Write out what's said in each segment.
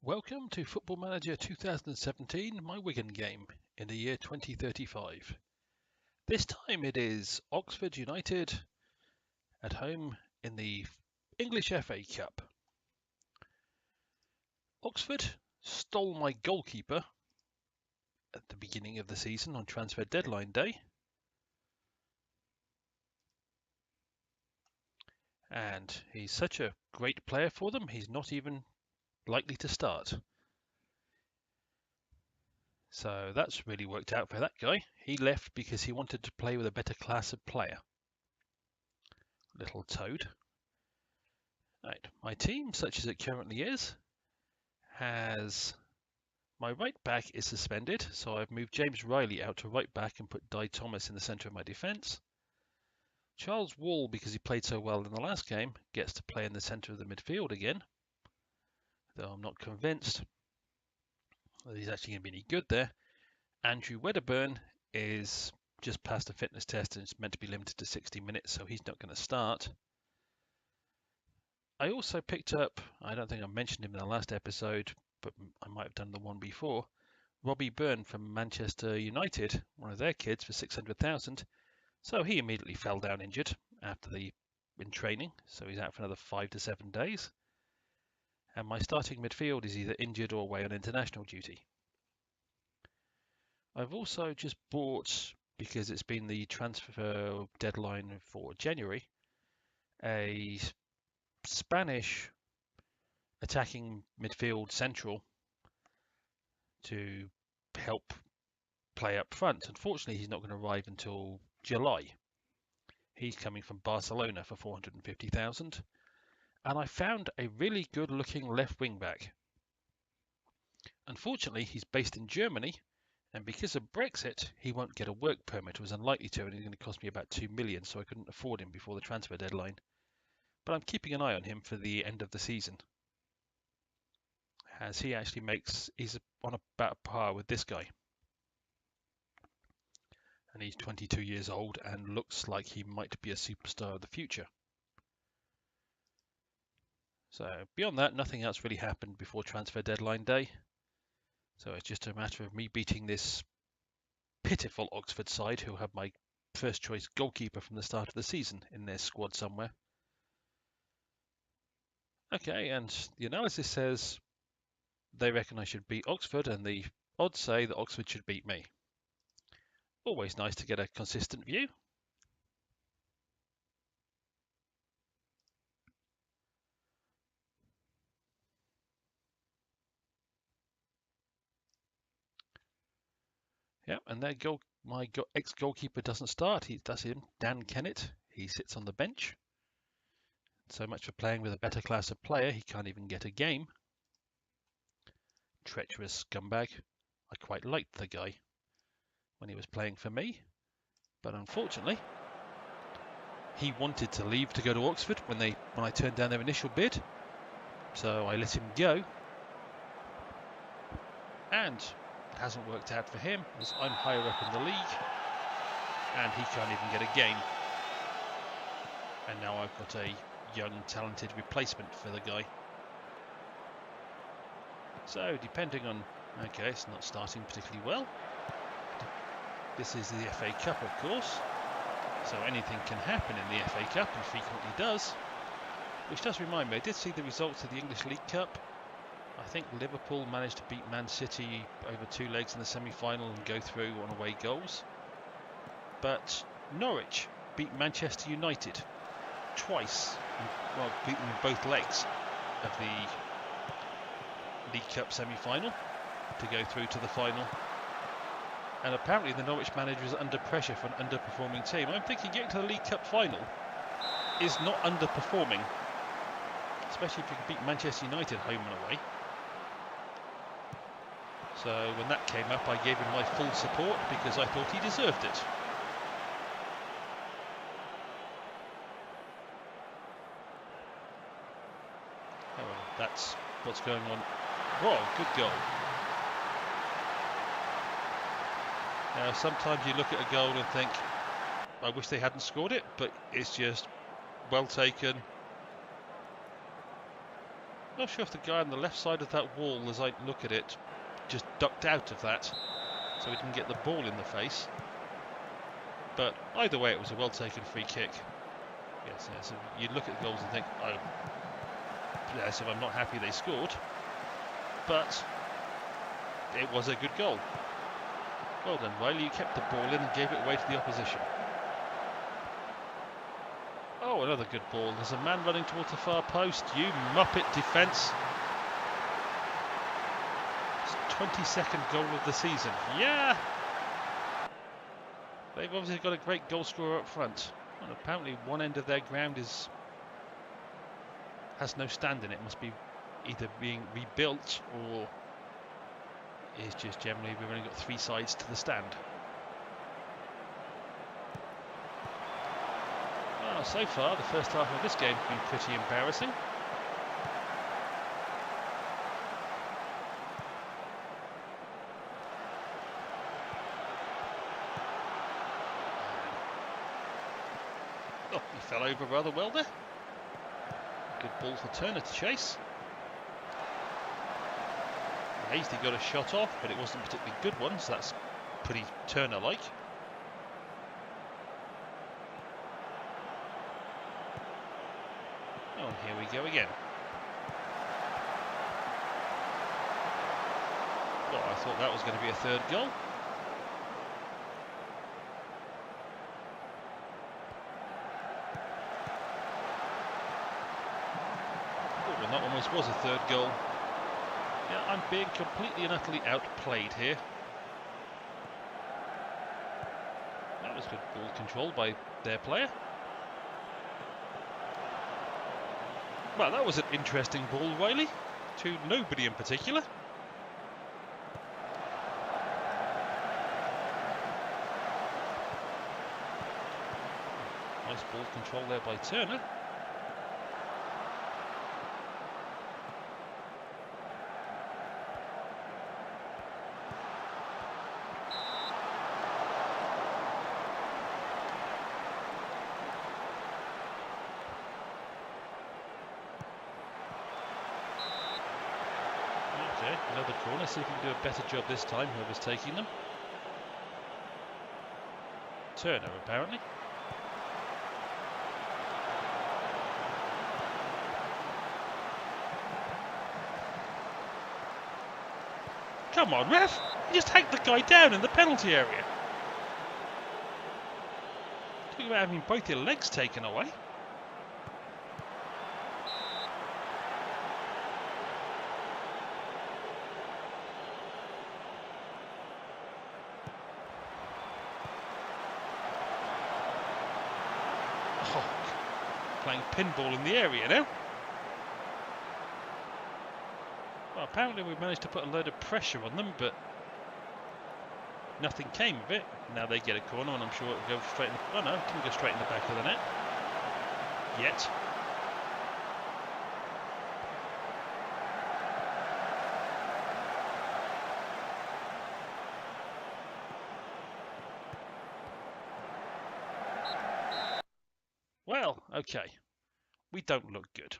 Welcome to Football Manager 2017, my Wigan game, in the year 2035. This time it is Oxford United at home in the English FA Cup. Oxford stole my goalkeeper at the beginning of the season on transfer deadline day. And he's such a great player for them, he's not even likely to start. So that's really worked out for that guy. He left because he wanted to play with a better class of player. Little toad. Right, my team, such as it currently is, has my right back is suspended, so I've moved James Riley out to right back and put Di Thomas in the centre of my defence. Charles Wall, because he played so well in the last game, gets to play in the centre of the midfield again, though I'm not convinced that he's actually going to be any good there. Andrew Wedderburn is just passed a fitness test and is meant to be limited to 60 minutes, so he's not going to start. I also picked up, I don't think I mentioned him in the last episode, but I might have done the one before, Robbie Byrne from Manchester United, one of their kids, for 600,000. So he immediately fell down injured in training, so he's out for another 5 to 7 days. And my starting midfield is either injured or away on international duty. I've also just bought, because it's been the transfer deadline for January, a Spanish attacking midfield central to help play up front. Unfortunately, he's not going to arrive until July. He's coming from Barcelona for 450,000. And I found a really good looking left wing back. Unfortunately, he's based in Germany, and because of Brexit, he won't get a work permit. It was unlikely to, and it's going to cost me about 2 million, so I couldn't afford him before the transfer deadline. But I'm keeping an eye on him for the end of the season, as he actually he's on about par with this guy. And he's 22 years old and looks like he might be a superstar of the future. So beyond that, nothing else really happened before transfer deadline day. So it's just a matter of me beating this pitiful Oxford side, who have my first choice goalkeeper from the start of the season in their squad somewhere. Okay, and the analysis says they reckon I should beat Oxford, and the odds say that Oxford should beat me. Always nice to get a consistent view. Yeah, and my ex-goalkeeper doesn't start. That's him, Dan Kennett. He sits on the bench. So much for playing with a better class of player. He can't even get a game. Treacherous scumbag. I quite liked the guy when he was playing for me, but unfortunately, he wanted to leave to go to Oxford when I turned down their initial bid. So I let him go, and it hasn't worked out for him, as I'm higher up in the league, and he can't even get a game. And now I've got a young, talented replacement for the guy. So depending on, okay, it's not starting particularly well. This is the FA Cup, of course, so anything can happen in the FA Cup, and frequently does. Which does remind me, I did see the results of the English League Cup. I think Liverpool managed to beat Man City over 2 legs in the semi-final and go through on away goals. But Norwich beat Manchester United twice, well, beat them in both legs of the League Cup semi-final to go through to the final. And apparently the Norwich manager is under pressure for an underperforming team. I'm thinking getting to the League Cup final is not underperforming, especially if you can beat Manchester United home and away. So when that came up, I gave him my full support because I thought he deserved it. Oh well, that's what's going on. Whoa, good goal. Now, sometimes you look at a goal and think, I wish they hadn't scored it, but it's just well taken. Not sure if the guy on the left side of that wall, as I look at it, just ducked out of that, so he didn't get the ball in the face. But either way, it was a well-taken free kick. Yes, so you look at the goals and think, oh, yes, I'm not happy they scored. But it was a good goal. Well done, Riley. You kept the ball in and gave it away to the opposition. Oh, another good ball. There's a man running towards the far post. You muppet defence. It's 22nd goal of the season. Yeah! They've obviously got a great goal scorer up front. And apparently one end of their ground has no stand in it. It must be either being rebuilt or is just generally we've only got 3 sides to the stand. Well, so far the first half of this game has been pretty embarrassing. Oh, he fell over rather well there. Good ball for Turner to chase. Hasty got a shot off, but it wasn't a particularly good one, so that's pretty Turner-like. Oh, and here we go again. Well, I thought that was going to be a third goal. Oh, and that almost was a third goal. Yeah, I'm being completely and utterly outplayed here. That was good ball control by their player. Well, that was an interesting ball, Riley, to nobody in particular. Nice ball control there by Turner. Another corner, see if we can do a better job this time, whoever's taking them. Turner, apparently. Come on, ref! You just hacked the guy down in the penalty area. Talking about having both your legs taken away. Playing pinball in the area now. Well, apparently we managed to put a load of pressure on them, but nothing came of it. Now they get a corner, and I'm sure it'll go straight in the... Oh no, it can go straight in the back of the net. Yet. Well, okay. We don't look good,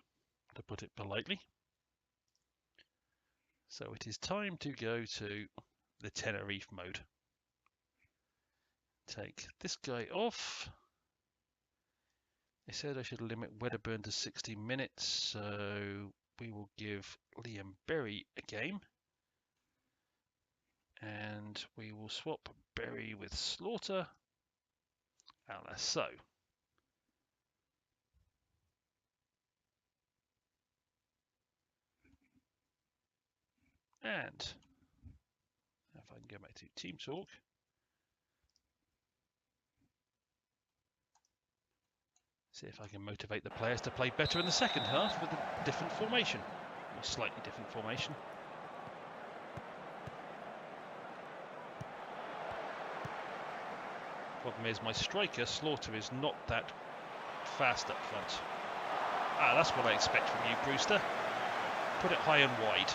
to put it politely. So it is time to go to the Tenerife mode. Take this guy off. They said I should limit Wedderburn to 60 minutes, so we will give Liam Berry a game. And we will swap Berry with Slaughter. Like so. And if I can go back to Team Talk. See if I can motivate the players to play better in the second half with a different formation, or slightly different formation. Problem is my striker, Slaughter, is not that fast up front. Ah, that's what I expect from you, Brewster. Put it high and wide.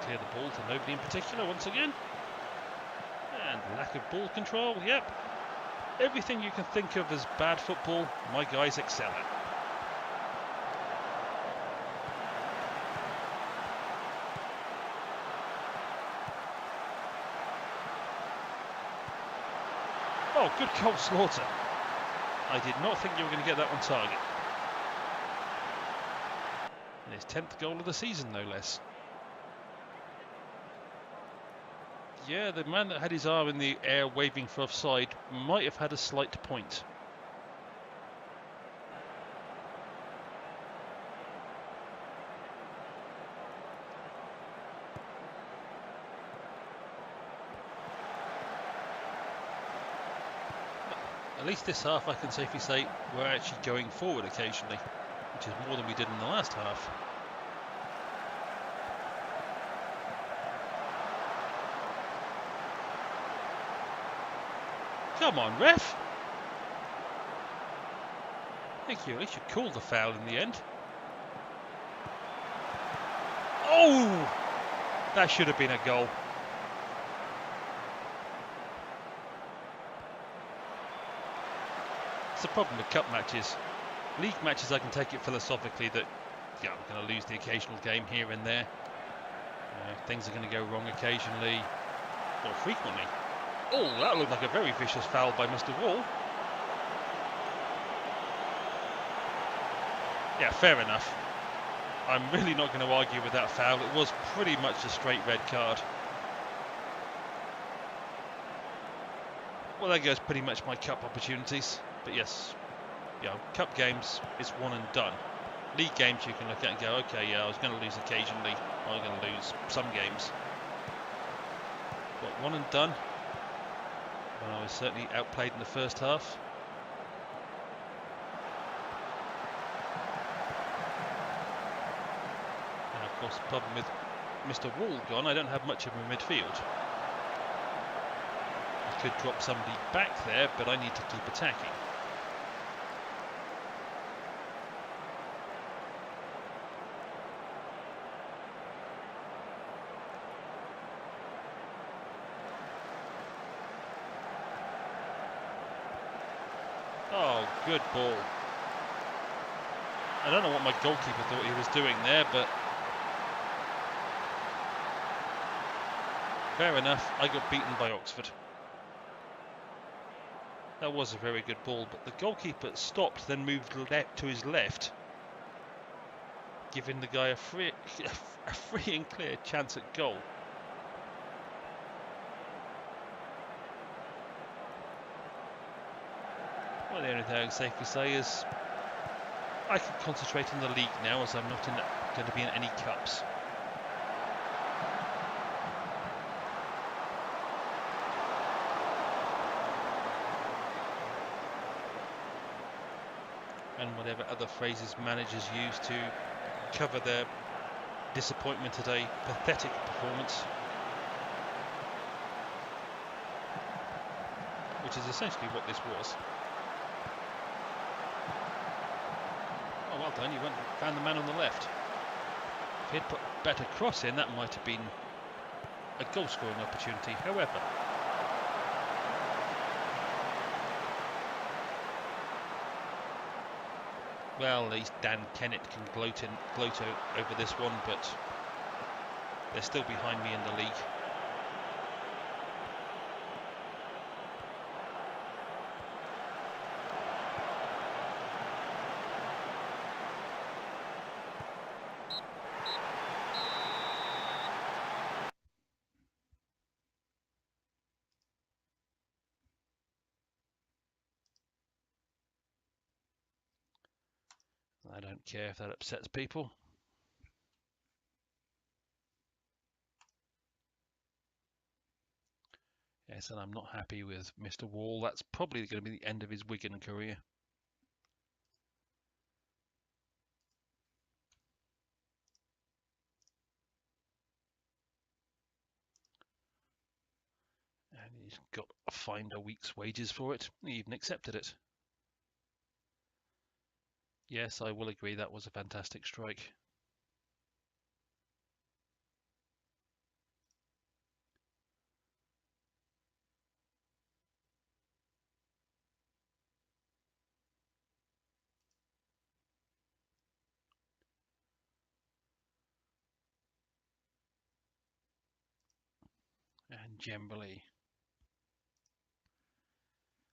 Clear the ball to nobody in particular once again. And lack of ball control, yep. Everything you can think of as bad football, my guys excel at. Oh, good goal, Slaughter. I did not think you were going to get that on target. And his 10th goal of the season, no less. Yeah, the man that had his arm in the air waving for offside might have had a slight point. At least this half I can safely say we're actually going forward occasionally, which is more than we did in the last half. Come on, ref! Thank you, at least you called the foul in the end. Oh! That should have been a goal. It's the problem with cup matches. League matches, I can take it philosophically that, yeah, I'm going to lose the occasional game here and there. Things are going to go wrong occasionally, or frequently. Oh, that looked like a very vicious foul by Mr. Wall. Yeah, fair enough. I'm really not going to argue with that foul. It was pretty much a straight red card. Well, there goes pretty much my cup opportunities. But yes, yeah, cup games is one and done. League games you can look at and go, okay, yeah, I was going to lose occasionally. I was going to lose some games. But one and done. And I was certainly outplayed in the first half. And of course, the problem with Mr. Wall gone, I don't have much of a midfield. I could drop somebody back there, but I need to keep attacking. Oh, good ball. I don't know what my goalkeeper thought he was doing there, but fair enough, I got beaten by Oxford. That was a very good ball, but the goalkeeper stopped, then moved to his left, giving the guy a free and clear chance at goal. Well, the only thing I can safely say is I can concentrate on the league now, as I'm not going to be in any cups. And whatever other phrases managers use to cover their disappointment at a pathetic performance, which is essentially what this was. Oh, well done, you went and found the man on the left. If he'd put a better cross in, that might have been a goal scoring opportunity. However, well, at least Dan Kennett can gloat over this one, but they're still behind me in the league. I don't care if that upsets people. Yes, and I'm not happy with Mr. Wall. That's probably going to be the end of his Wigan career. And he's got fined a week's wages for it. He even accepted it. Yes, I will agree that was a fantastic strike. and generally,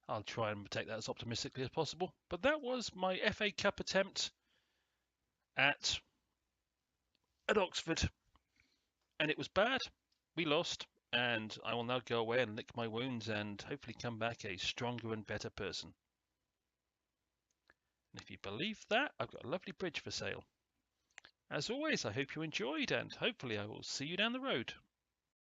I'll try and take that as optimistically as possible. But that was my FA Cup attempt at Oxford, and it was bad. We lost, and I will now go away and lick my wounds and hopefully come back a stronger and better person. And if you believe that, I've got a lovely bridge for sale. As always, I hope you enjoyed, and hopefully I will see you down the road.